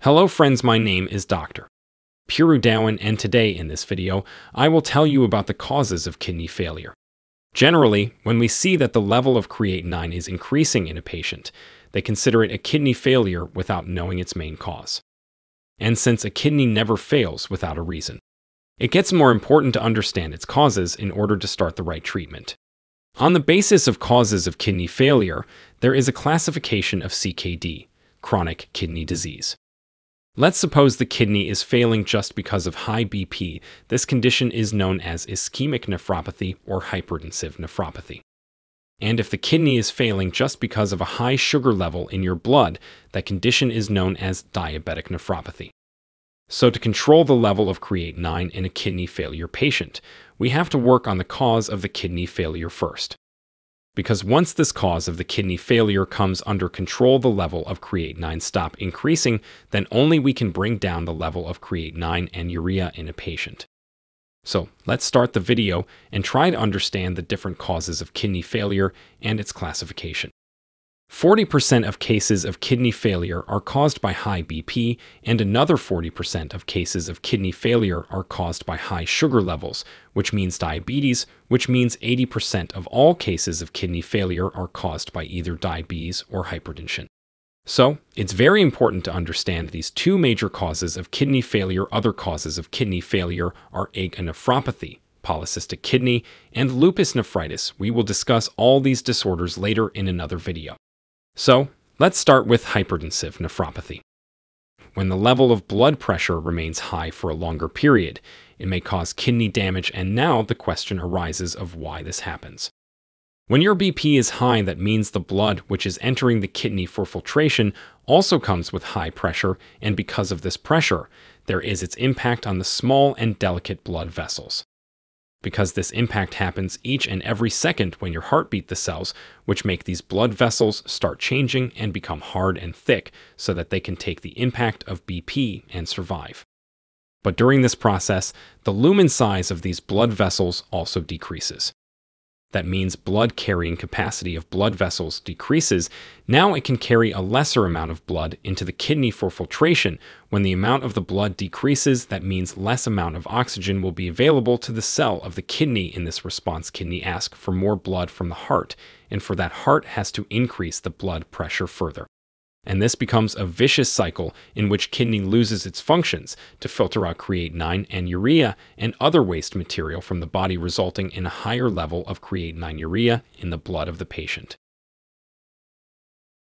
Hello friends, my name is Dr. Puru Dhawan, and today in this video, I will tell you about the causes of kidney failure. Generally, when we see that the level of creatinine is increasing in a patient, they consider it a kidney failure without knowing its main cause. And since a kidney never fails without a reason, it gets more important to understand its causes in order to start the right treatment. On the basis of causes of kidney failure, there is a classification of CKD, chronic kidney disease. Let's suppose the kidney is failing just because of high BP. This condition is known as ischemic nephropathy or hypertensive nephropathy. And if the kidney is failing just because of a high sugar level in your blood, that condition is known as diabetic nephropathy. So to control the level of creatinine in a kidney failure patient, we have to work on the cause of the kidney failure first. Because once this cause of the kidney failure comes under control, the level of creatinine stop increasing, then only we can bring down the level of creatinine and urea in a patient. So let's start the video and try to understand the different causes of kidney failure and its classification. 40% of cases of kidney failure are caused by high BP, and another 40% of cases of kidney failure are caused by high sugar levels, which means diabetes, which means 80% of all cases of kidney failure are caused by either diabetes or hypertension. So, it's very important to understand these two major causes of kidney failure. Other causes of kidney failure are 𝐜𝐚𝐻 nephropathy, polycystic kidney, and lupus nephritis. We will discuss all these disorders later in another video. So, let's start with hypertensive nephropathy. When the level of blood pressure remains high for a longer period, it may cause kidney damage, and now the question arises of why this happens. When your BP is high, that means the blood which is entering the kidney for filtration also comes with high pressure, and because of this pressure, there is its impact on the small and delicate blood vessels. Because this impact happens each and every second when your heart beats, the cells which make these blood vessels start changing and become hard and thick so that they can take the impact of BP and survive. But during this process, the lumen size of these blood vessels also decreases. That means blood carrying capacity of blood vessels decreases. Now it can carry a lesser amount of blood into the kidney for filtration. When the amount of the blood decreases, that means less amount of oxygen will be available to the cell of the kidney. In this response, kidney asks for more blood from the heart, and for that, heart has to increase the blood pressure further. And this becomes a vicious cycle in which kidney loses its functions to filter out creatinine and urea and other waste material from the body, resulting in a higher level of creatinine urea in the blood of the patient.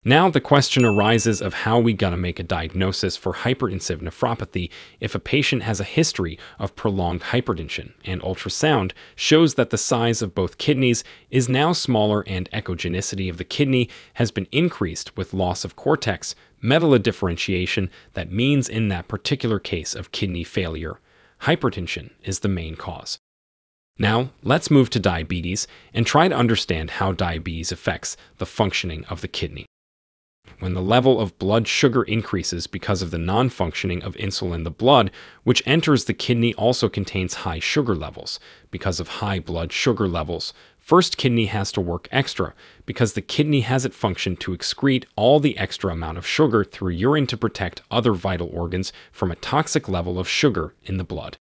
Now the question arises of how we gonna make a diagnosis for hypertensive nephropathy if a patient has a history of prolonged hypertension and ultrasound shows that the size of both kidneys is now smaller and echogenicity of the kidney has been increased with loss of cortex medulla differentiation. That means in that particular case of kidney failure, hypertension is the main cause. Now, let's move to diabetes and try to understand how diabetes affects the functioning of the kidney. When the level of blood sugar increases because of the non-functioning of insulin, the blood which enters the kidney also contains high sugar levels. Because of high blood sugar levels, first kidney has to work extra because the kidney has it function to excrete all the extra amount of sugar through urine to protect other vital organs from a toxic level of sugar in the blood.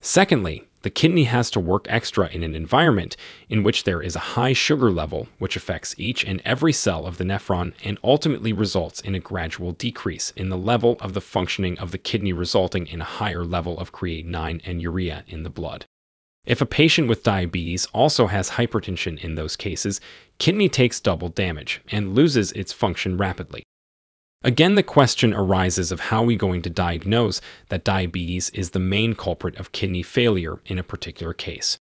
Secondly, the kidney has to work extra in an environment in which there is a high sugar level, which affects each and every cell of the nephron and ultimately results in a gradual decrease in the level of the functioning of the kidney, resulting in a higher level of creatinine and urea in the blood. If a patient with diabetes also has hypertension, in those cases, kidney takes double damage and loses its function rapidly. Again, the question arises of how we going to diagnose that diabetes is the main culprit of kidney failure in a particular case.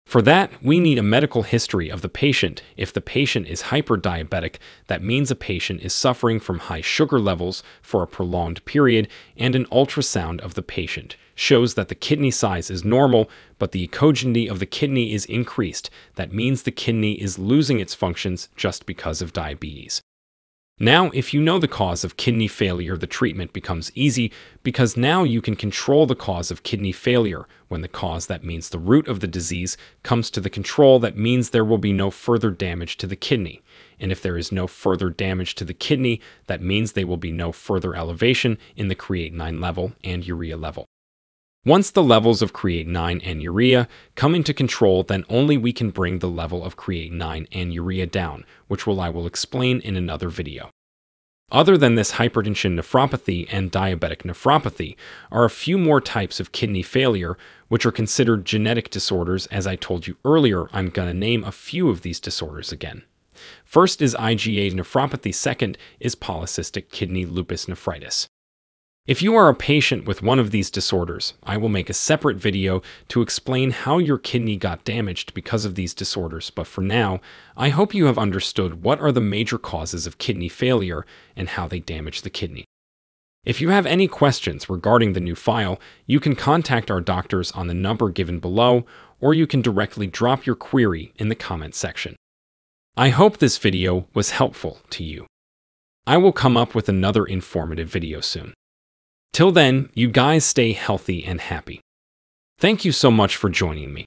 For that, we need a medical history of the patient. If the patient is hyperdiabetic, that means a patient is suffering from high sugar levels for a prolonged period, and an ultrasound of the patient shows that the kidney size is normal, but the echogeny of the kidney is increased. That means the kidney is losing its functions just because of diabetes. Now, if you know the cause of kidney failure, the treatment becomes easy because now you can control the cause of kidney failure. When the cause, that means the root of the disease, comes to the control, that means there will be no further damage to the kidney. And if there is no further damage to the kidney, that means there will be no further elevation in the creatinine level and urea level. Once the levels of creatinine and urea come into control, then only we can bring the level of creatinine and urea down, which I will explain in another video. Other than this, hypertension nephropathy and diabetic nephropathy are a few more types of kidney failure, which are considered genetic disorders. As I told you earlier, I'm going to name a few of these disorders again. First is IgA nephropathy. Second is polycystic kidney lupus nephritis. If you are a patient with one of these disorders, I will make a separate video to explain how your kidney got damaged because of these disorders. But for now, I hope you have understood what are the major causes of kidney failure and how they damage the kidney. If you have any questions regarding the new file, you can contact our doctors on the number given below, or you can directly drop your query in the comment section. I hope this video was helpful to you. I will come up with another informative video soon. Till then, you guys stay healthy and happy. Thank you so much for joining me.